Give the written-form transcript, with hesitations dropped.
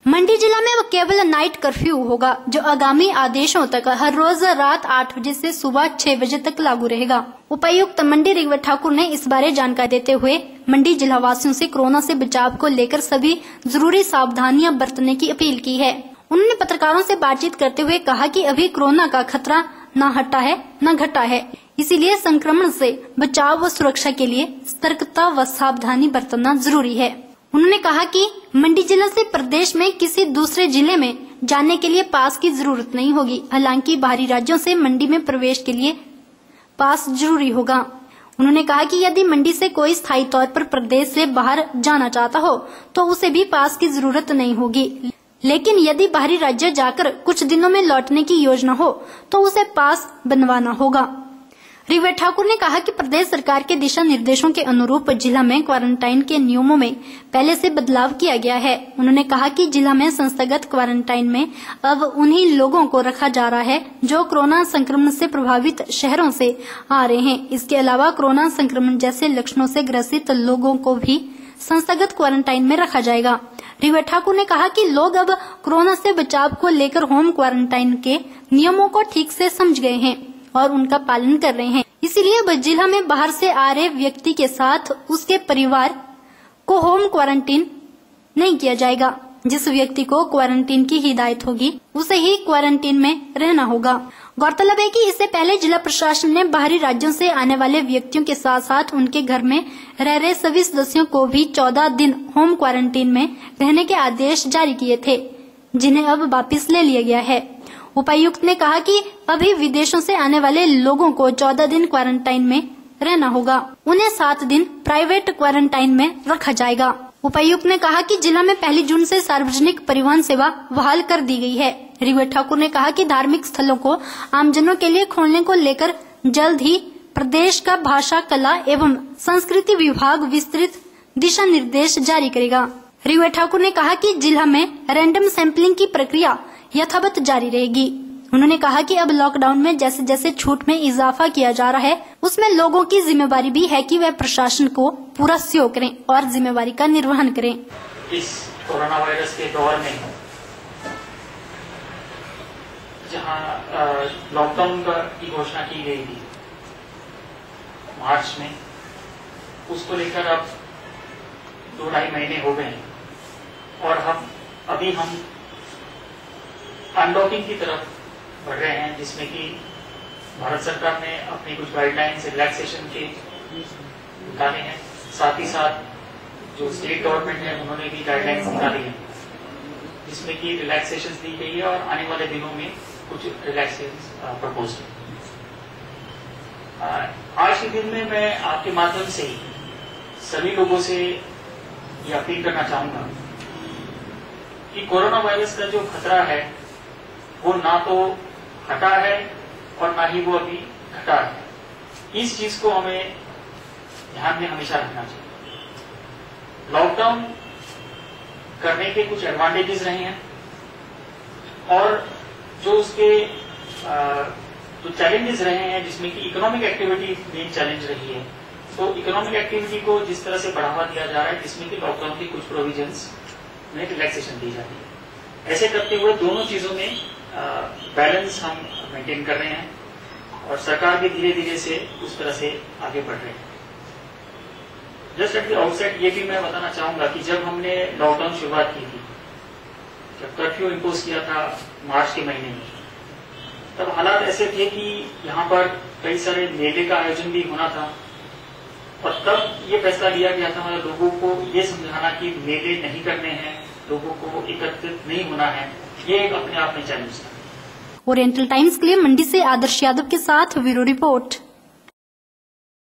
मंडी जिला में अब केवल नाइट कर्फ्यू होगा, जो आगामी आदेशों तक हर रोज रात 8 बजे से सुबह 6 बजे तक लागू रहेगा। उपायुक्त मंडी ऋग्वेद ठाकुर ने इस बारे जानकारी देते हुए मंडी जिला वासियों से कोरोना से बचाव को लेकर सभी जरूरी सावधानियां बरतने की अपील की है। उन्होंने पत्रकारों से बातचीत करते हुए कहा कि अभी कोरोना का खतरा न हटा है न घटा है, इसीलिए संक्रमण से बचाव व सुरक्षा के लिए सतर्कता व सावधानी बरतना जरूरी है। उन्होंने कहा कि मंडी जिला से प्रदेश में किसी दूसरे जिले में जाने के लिए पास की जरूरत नहीं होगी। हालांकि बाहरी राज्यों से मंडी में प्रवेश के लिए पास जरूरी होगा। उन्होंने कहा कि यदि मंडी से कोई स्थायी तौर पर प्रदेश से बाहर जाना चाहता हो तो उसे भी पास की जरूरत नहीं होगी, लेकिन यदि बाहरी राज्य जाकर कुछ दिनों में लौटने की योजना हो तो उसे पास बनवाना होगा। ऋग्वेद ठाकुर ने कहा कि प्रदेश सरकार के दिशा निर्देशों के अनुरूप जिला में क्वारंटाइन के नियमों में पहले से बदलाव किया गया है। उन्होंने कहा कि जिला में संस्थागत क्वारंटाइन में अब उन्हीं लोगों को रखा जा रहा है जो कोरोना संक्रमण से प्रभावित शहरों से आ रहे हैं। इसके अलावा कोरोना संक्रमण जैसे लक्षणों से ग्रसित लोगों को भी संस्थागत क्वारंटाइन में रखा जाएगा। ऋग्वेद ठाकुर ने कहा कि लोग अब कोरोना से बचाव को लेकर होम क्वारंटाइन के नियमों को ठीक से समझ गए हैं और उनका पालन कर रहे हैं। इसीलिए अब जिला में बाहर से आ रहे व्यक्ति के साथ उसके परिवार को होम क्वारंटीन नहीं किया जाएगा। जिस व्यक्ति को क्वारंटीन की हिदायत होगी उसे ही क्वारंटीन में रहना होगा। गौरतलब है कि इससे पहले जिला प्रशासन ने बाहरी राज्यों से आने वाले व्यक्तियों के साथ साथ उनके घर में रह रहे सभी सदस्यों को भी 14 दिन होम क्वारंटीन में रहने के आदेश जारी किए थे, जिन्हें अब वापस ले लिया गया है। उपायुक्त ने कहा कि अभी विदेशों से आने वाले लोगों को 14 दिन क्वारंटाइन में रहना होगा। उन्हें 7 दिन प्राइवेट क्वारंटाइन में रखा जाएगा। उपायुक्त ने कहा कि जिला में 1 जून से सार्वजनिक परिवहन सेवा बहाल कर दी गई है। ऋग्वेद ठाकुर ने कहा कि धार्मिक स्थलों को आमजनों के लिए खोलने को लेकर जल्द ही प्रदेश का भाषा, कला एवं संस्कृति विभाग विस्तृत दिशा निर्देश जारी करेगा। ऋग्वेद ठाकुर ने कहा कि जिला में रैंडम सैंपलिंग की प्रक्रिया यथावत जारी रहेगी। उन्होंने कहा कि अब लॉकडाउन में जैसे जैसे छूट में इजाफा किया जा रहा है उसमें लोगों की जिम्मेवारी भी है कि वह प्रशासन को पूरा सहयोग करें और जिम्मेवारी का निर्वहन करें। इस कोरोना वायरस के दौर में जहां लॉकडाउन की घोषणा की गई थी मार्च में, उसको लेकर अब 2-2.5 महीने हो गए और हम अनलॉकिंग की तरफ बढ़ रहे हैं, जिसमें कि भारत सरकार ने अपनी कुछ गाइडलाइंस रिलैक्सेशन के निकाले हैं। साथ ही साथ जो स्टेट गवर्नमेंट है उन्होंने भी गाइडलाइंस निकाली है, जिसमें कि रिलैक्सेशन दी गई है और आने वाले दिनों में कुछ रिलैक्सेशन प्रपोज है। आज के दिन में मैं आपके माध्यम से सभी लोगों से ये अपील करना चाहूंगा कि कोरोना वायरस का जो खतरा है वो ना तो हटा है और ना ही वो अभी घटा है। इस चीज को हमें ध्यान में हमेशा रखना चाहिए। लॉकडाउन करने के कुछ एडवांटेजेस रहे हैं और जो उसके जो चैलेंजेस रहे हैं, जिसमें कि इकोनॉमिक एक्टिविटी मेन चैलेंज रही है। तो इकोनॉमिक एक्टिविटी को जिस तरह से बढ़ावा दिया जा रहा है, जिसमें कि लॉकडाउन की कुछ प्रोविजंस में रिलैक्सेशन दी जाती है, ऐसे करते हुए दोनों चीजों में बैलेंस हम मेंटेन कर रहे हैं और सरकार भी धीरे धीरे से उस तरह से आगे बढ़ रहे हैं। जस्ट एट द आउटसेट ये भी मैं बताना चाहूंगा कि जब हमने लॉकडाउन शुरुआत की थी, जब कर्फ्यू इम्पोज किया था मार्च के महीने में, तब हालात ऐसे थे कि यहाँ पर कई सारे मेले का आयोजन भी होना था और तब ये फैसला लिया गया था लोगों को ये समझाना कि मेले नहीं करने हैं, लोगों को एकत्रित नहीं होना है। ये एक अपने आप में चैलेंज था। ओरिएंटल टाइम्स के लिए मंडी से आदर्श यादव के साथ ब्यूरो रिपोर्ट।